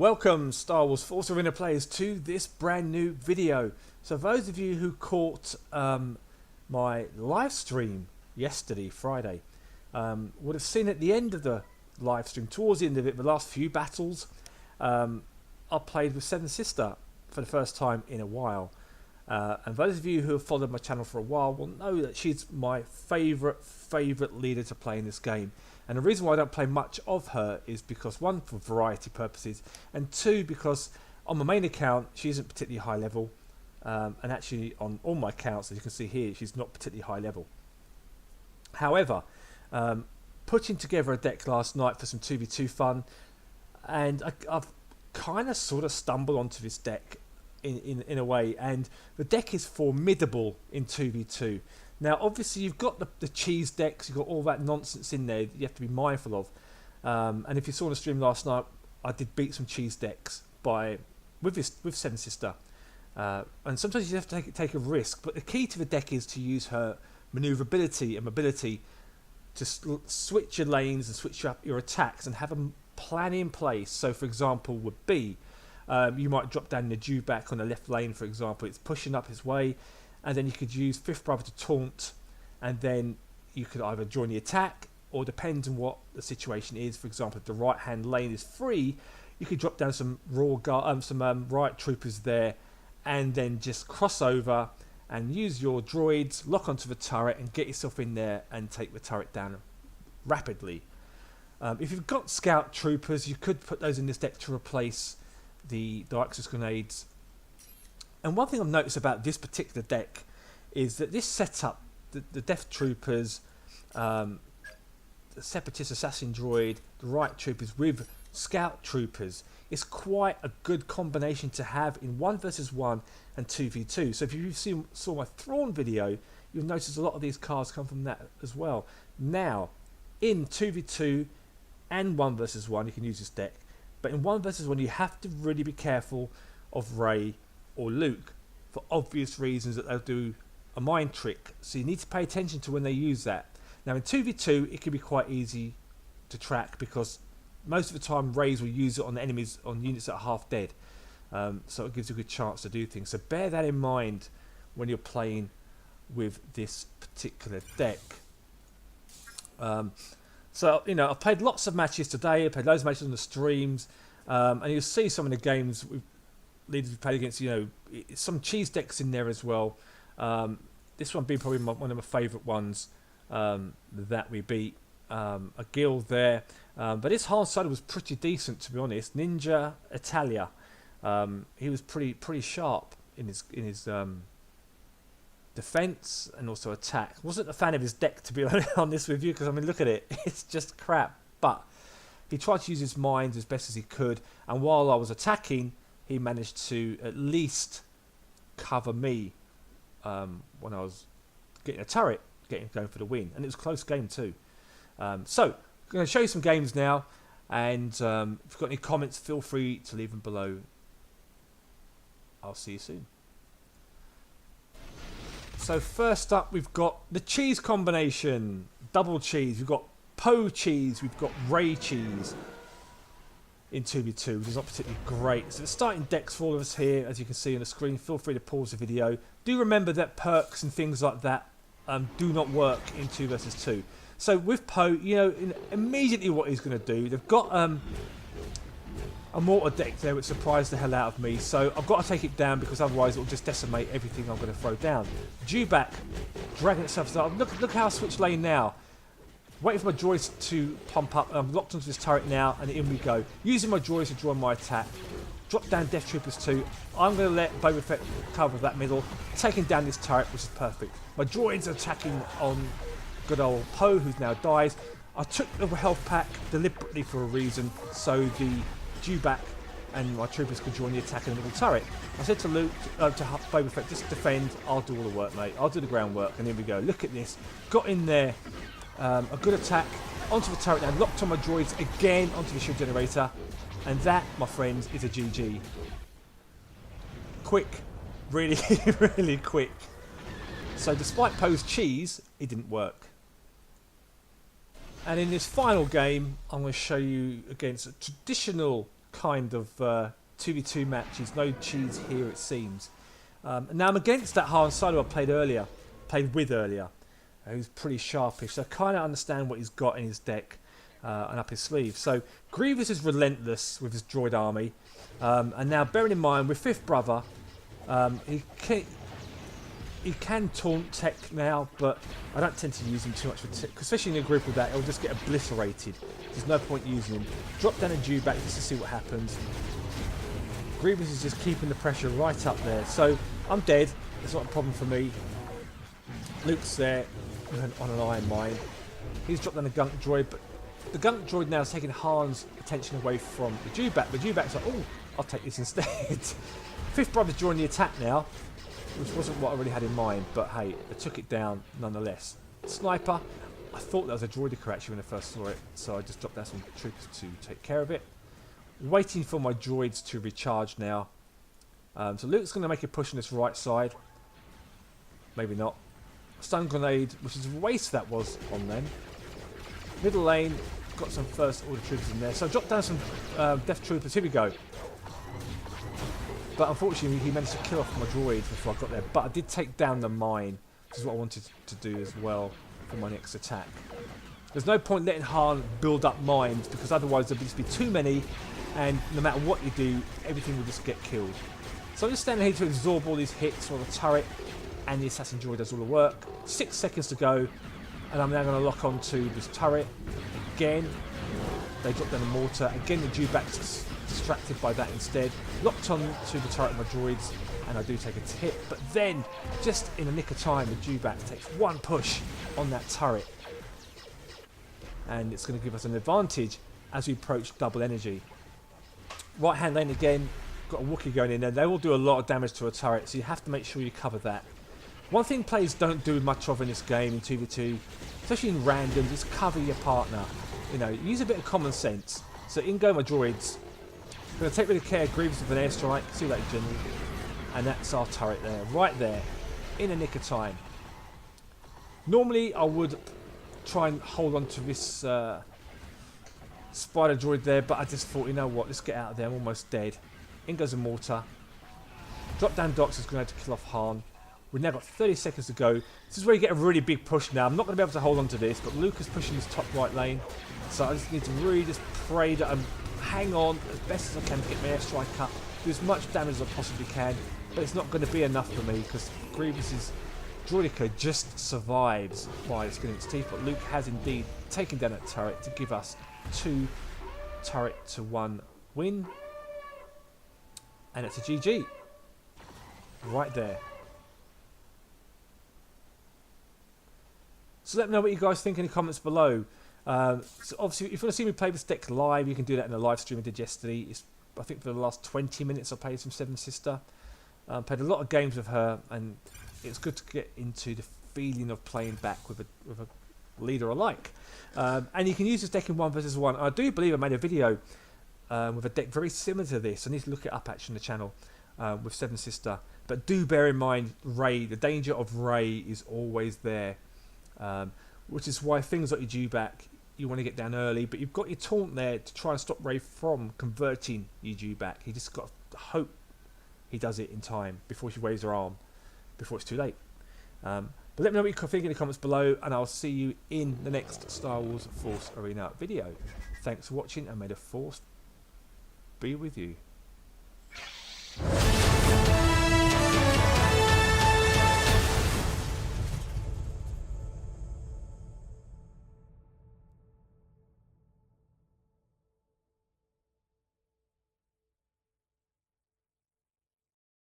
Welcome Star Wars Force Arena players to this brand new video. So for those of you who caught my live stream yesterday, Friday, would have seen at the end of the live stream, towards the end of it, the last few battles, I played with Seven Sister for the first time in a while. And those of you who have followed my channel for a while will know that she's my favourite leader to play in this game. And the reason why I don't play much of her is because, one, for variety purposes, and two, because on my main account she isn't particularly high level, and actually on all my accounts, as you can see here, she's not particularly high level. However, putting together a deck last night for some 2v2 fun, and I've kind of sort of stumbled onto this deck in a way, and the deck is formidable in 2v2. Now obviously you've got the cheese decks, you've got all that nonsense in there that you have to be mindful of, and if you saw on the stream last night, I did beat some cheese decks with Seven Sister, and sometimes you have to take a risk, but the key to the deck is to use her maneuverability and mobility to switch your lanes and switch up your attacks and have a plan in place. So for example would be, you might drop down the dewback on the left lane, for example, it's pushing up his way, and then you could use Fifth Brother to taunt, and then you could either join the attack, or depends on what the situation is. For example, if the right hand lane is free, you could drop down some riot troopers there, and then just cross over and use your droids, lock onto the turret and get yourself in there and take the turret down rapidly. If you've got scout troopers, you could put those in this deck to replace the Axis grenades. And one thing I've noticed about this particular deck is that this setup, the Death Troopers, the Separatist Assassin Droid, the Riot Troopers with Scout Troopers, is quite a good combination to have in 1 vs 1 and 2v2. So if you saw my Thrawn video, you'll notice a lot of these cards come from that as well. Now, in 2v2 and 1 vs 1, you can use this deck. But in 1 vs 1, you have to really be careful of Rey or Luke, for obvious reasons that they'll do a mind trick. So you need to pay attention to when they use that. Now in 2v2, it can be quite easy to track, because most of the time Reys will use it on the enemies, on units that are half dead. So it gives you a good chance to do things. So bear that in mind when you're playing with this particular deck. So, you know, I've played lots of matches today. I played loads of matches on the streams, and you'll see some of the games leaders we played against. You know, some cheese decks in there as well. This one being probably one of my favourite ones that we beat. A guild there, but his hard side was pretty decent, to be honest. Ninja Italia, he was pretty sharp in his defense and also attack. Wasn't a fan of his deck, to be honest with you, because I mean, look at it, it's just crap. But he tried to use his mind as best as he could, and while I was attacking, he managed to at least cover me when I was getting a turret, going for the win, and it was a close game too. So I'm going to show you some games now, and if you've got any comments, feel free to leave them below. I'll see you soon. So first up, we've got the cheese combination, double cheese. We've got Poe cheese, we've got Rey cheese in 2v2, which is not particularly great. So the starting decks for all of us here, as you can see on the screen. Feel free to pause the video. Do remember that perks and things like that do not work in 2 vs 2. So with Poe, you know, immediately what he's going to do, they've got a mortar deck there which surprised the hell out of me, so I've got to take it down, because otherwise it will just decimate everything I'm going to throw down. Dewback, dragging itself up. Look how I switch lane now. Waiting for my droids to pump up. I'm locked onto this turret now, and in we go. Using my droids to join my attack. Drop down Death Troopers 2. I'm going to let Boba Fett cover that middle, taking down this turret, which is perfect. My droids are attacking on good old Poe, who now dies. I took the health pack deliberately for a reason, so the Dewback and my troopers could join the attack in the middle turret. I said to Luke, to Boba Fett, just defend, I'll do all the work, mate. I'll do the groundwork. And here we go. Look at this. Got in there, a good attack, onto the turret now, locked on my droids again onto the shield generator. And that, my friends, is a GG. Quick. Really, really quick. So despite Poe's cheese, it didn't work. And in this final game, I'm going to show you against a traditional kind of 2v2 matches. No cheese here, it seems. Now I'm against that Han Solo I played with earlier. Who's pretty sharpish, so I kind of understand what he's got in his deck and up his sleeve. So Grievous is relentless with his droid army, and now bearing in mind with Fifth Brother, he can taunt tech now, but I don't tend to use him too much for tech, especially in a group with that. He'll just get obliterated. There's no point using him. Drop down a dewback just to see what happens. Grievous is just keeping the pressure right up there, so I'm dead. It's not a problem for me. Luke's there on an iron mine. He's dropped down a gunk droid, but the gunk droid now is taking Han's attention away from the dewback. The dewback's like, oh, I'll take this instead. Fifth Brother's joining the attack now, which wasn't what I really had in mind, but hey, I took it down nonetheless. Sniper, I thought that was a droidica actually when I first saw it, so I just dropped down some troopers to take care of it. Waiting for my droids to recharge now. So Luke's going to make a push on this right side. Maybe not. Stun grenade, which is a waste that was on them. Middle lane, got some first order troopers in there. So I dropped down some death troopers. Here we go. But unfortunately, he managed to kill off my droids before I got there. But I did take down the mine, which is what I wanted to do as well for my next attack. There's no point letting Han build up mines, because otherwise there'll just be too many, and no matter what you do, everything will just get killed. So I'm just standing here to absorb all these hits while the turret and the assassin droid does all the work. 6 seconds to go, and I'm now going to lock onto this turret again. They drop down the mortar again. The dewback's distracted by that instead. Locked on to the turret of my droids, and I do take a hit. But then, just in the nick of time, the dewback takes one push on that turret, and it's going to give us an advantage as we approach double energy. Right hand lane again. Got a Wookiee going in there. They will do a lot of damage to a turret, so you have to make sure you cover that. One thing players don't do much of in this game, in 2v2, especially in randoms, is cover your partner. You know, use a bit of common sense. So in go my droids. I'm going to take really care Grievous with an airstrike. See you later, General. And that's our turret there, right there, in a nick of time. Normally I would try and hold on to this spider droid there, but I just thought, you know what, let's get out of there. I'm almost dead. In goes a mortar. Drop down Dox is going to have to kill off Han. We've now got 30 seconds to go. This is where you get a really big push now. I'm not going to be able to hold on to this, but Luke is pushing his top right lane. So I just need to really just pray that I hang on as best as I can to get my airstrike up. Do as much damage as I possibly can. But it's not going to be enough for me, because Grievous's droidica just survives by skin its teeth. But Luke has indeed taken down that turret to give us 2 turret to 1 win. And it's a GG. Right there. So let me know what you guys think in the comments below. So obviously, if you want to see me play this deck live, you can do that in a live stream I did yesterday. I think for the last 20 minutes I played some Seven Sister. Played a lot of games with her, and it's good to get into the feeling of playing back with a leader I like. And you can use this deck in 1 versus 1. I do believe I made a video with a deck very similar to this. I need to look it up actually on the channel with Seven Sister. But do bear in mind, Rey, the danger of Rey is always there. Which is why things like your dewback, you want to get down early, but you've got your taunt there to try and stop Rey from converting your dewback. You just got to hope he does it in time before she waves her arm, before it's too late. But let me know what you think in the comments below, and I'll see you in the next Star Wars Force Arena video. Thanks for watching, and may the Force be with you.